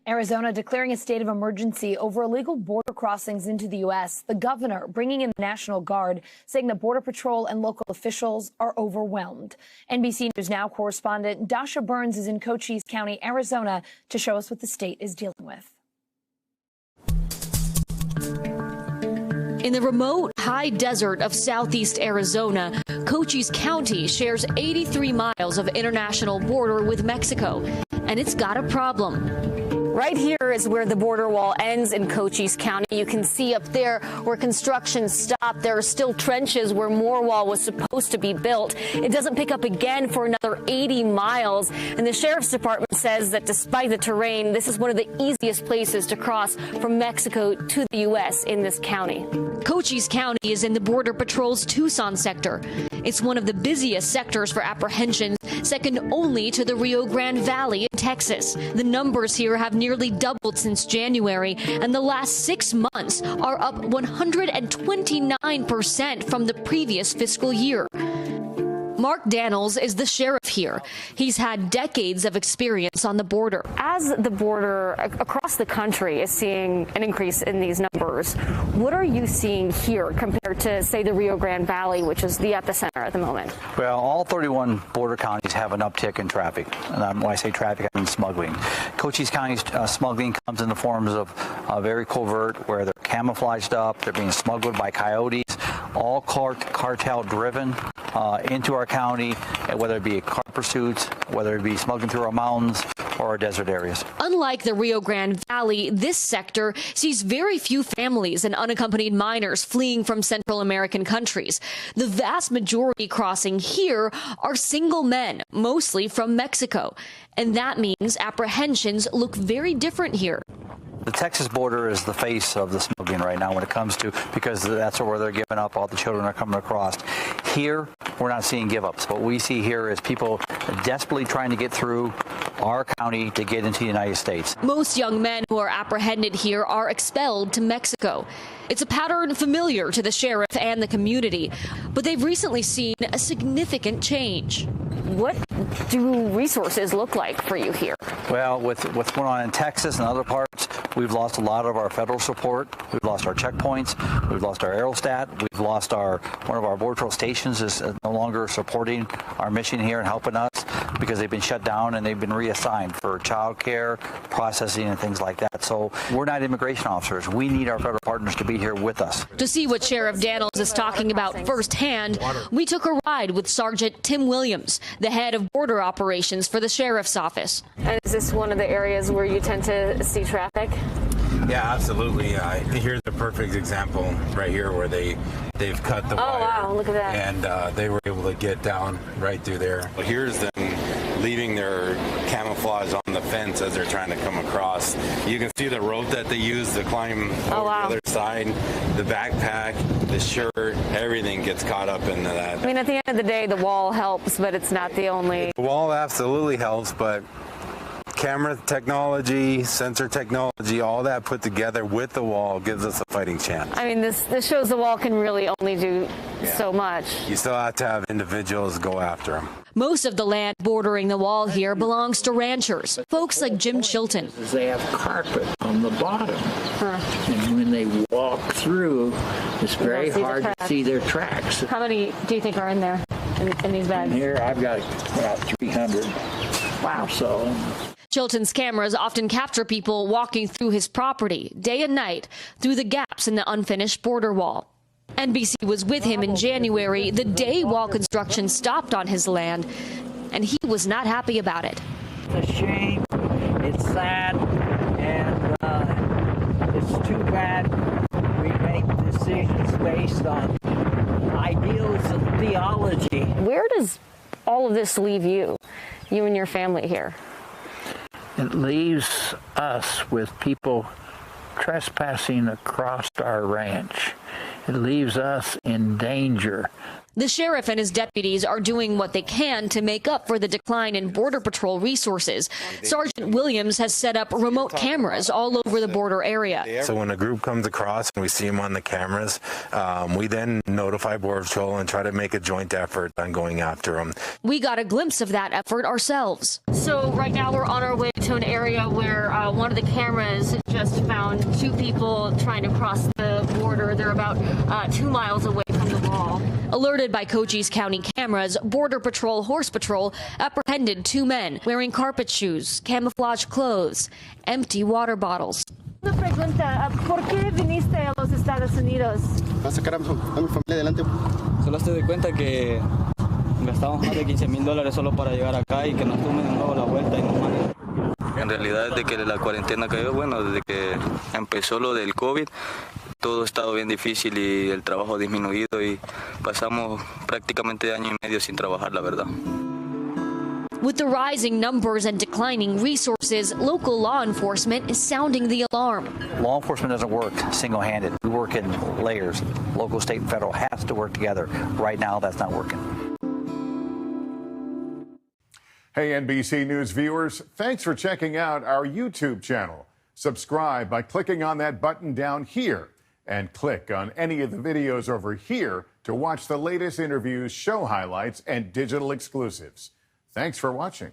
Arizona declaring a state of emergency over illegal border crossings into the U.S. The governor bringing in the National Guard, saying the Border Patrol and local officials are overwhelmed. NBC News Now correspondent Dasha Burns is in Cochise County, Arizona, to show us what the state is dealing with. In the remote high desert of southeast Arizona, Cochise County shares 83 miles of international border with Mexico, and it's got a problem. Right here is where the border wall ends in Cochise County. You can see up there where construction stopped. There are still trenches where more wall was supposed to be built. It doesn't pick up again for another 80 miles. And the sheriff's department says that despite the terrain, this is one of the easiest places to cross from Mexico to the U.S. in this county. Cochise County is in the Border Patrol's Tucson Sector. It's one of the busiest sectors for apprehensions, second only to the Rio Grande Valley in Texas. The numbers here have nearly doubled since January, and the last 6 months are up 129% from the previous fiscal year. Mark Daniels is the sheriff here. He's had decades of experience on the border. As the border across the country is seeing an increase in these numbers, what are you seeing here compared to, say, the Rio Grande Valley, which is the epicenter at the moment? Well, all 31 border counties have an uptick in traffic. And when I say traffic, I mean smuggling. Cochise County's smuggling comes in the forms of very covert, where they're camouflaged up, they're being smuggled by coyotes, all cartel driven into our county, whether it be car pursuits, whether it be smuggling through our mountains or our desert areas. Unlike the Rio Grande Valley, this sector sees very few families and unaccompanied minors fleeing from Central American countries. The vast majority crossing here are single men, mostly from Mexico. And that means apprehensions look very different here. The Texas border is the face of the smuggling right now when it comes to, because that's where they're giving up, all the children are coming across. Here, we're not seeing give-ups. What we see here is people desperately trying to get through our county to get into the United States. Most young men who are apprehended here are expelled to Mexico. It's a pattern familiar to the sheriff and the community, but they've recently seen a significant change. What do resources look like for you here? Well, with what's going on in Texas and other parts, we've lost a lot of our federal support. We've lost our checkpoints. We've lost our aerostat. We've lost one of our border patrol stations is no longer supporting our mission here and helping us because they've been shut down and they've been reassigned for child care, processing, and things like that. So we're not immigration officers. We need our federal partners to be here with us. To see what Sheriff Daniels is talking about firsthand, we took a ride with Sergeant Tim Williams, the head of border operations for the sheriff's office. And is this one of the areas where you tend to see traffic? Yeah, absolutely. Here's a perfect example right here where they've cut the wire. Oh, wow, look at that. And they were able to get down right through there. Here's them leaving their camouflage on the fence as they're trying to come across. You can see the rope that they use to climb over the other side. The backpack, the shirt, everything gets caught up into that. I mean, at the end of the day, the wall helps, but it's not the only. The wall absolutely helps, but camera technology, sensor technology, all that put together with the wall gives us a fighting chance. I mean, this shows the wall can really only do so much. You still have to have individuals go after them. Most of the land bordering the wall here belongs to ranchers, folks like Jim Chilton. They have carpet on the bottom, and when they walk through, it's very hard to see their tracks. How many do you think are in there, in these bags? In here, I've got about 300. Wow. So. Chilton's cameras often capture people walking through his property, day and night, through the gaps in the unfinished border wall. NBC was with him in January, the day wall construction stopped on his land, and he was not happy about it. It's a shame, it's sad, and it's too bad we make decisions based on ideals and theology. Where does all of this leave you and your family here? It leaves us with people trespassing across our ranch it leaves us in danger. The sheriff and his deputies are doing what they can to make up for the decline in Border Patrol resources. Sergeant Williams has set up remote cameras all over the border area. So when a group comes across and we see them on the cameras, we then notify Border Patrol and try to make a joint effort on going after them. We got a glimpse of that effort ourselves. So right now we're on our way to an area where one of the cameras just found 2 people trying to cross the border. They're about 2 miles away from the wall. Alerted by Cochise County cameras, Border Patrol Horse Patrol apprehended 2 men wearing carpet shoes, camouflage clothes, empty water bottles. Una pregunta, ¿por qué viniste a los Estados Unidos? A sacar a mi familia adelante. Solo te doy cuenta que gastamos más de $15,000 solo para llegar acá y que nos tomen de nuevo la vuelta y nos manden. En realidad, desde que la cuarentena cayó, bueno, desde que empezó lo del COVID, todo ha estado bien difícil y el trabajo ha disminuido y pasamos prácticamente año y medio sin trabajar, la verdad. With the rising numbers and declining resources, local law enforcement is sounding the alarm. Law enforcement doesn't work single-handed. We work in layers. Local, state, and federal has to work together. Right now, that's not working. Hey, NBC News viewers, thanks for checking out our YouTube channel. Subscribe by clicking on that button down here and click on any of the videos over here to watch the latest interviews, show highlights, and digital exclusives. Thanks for watching.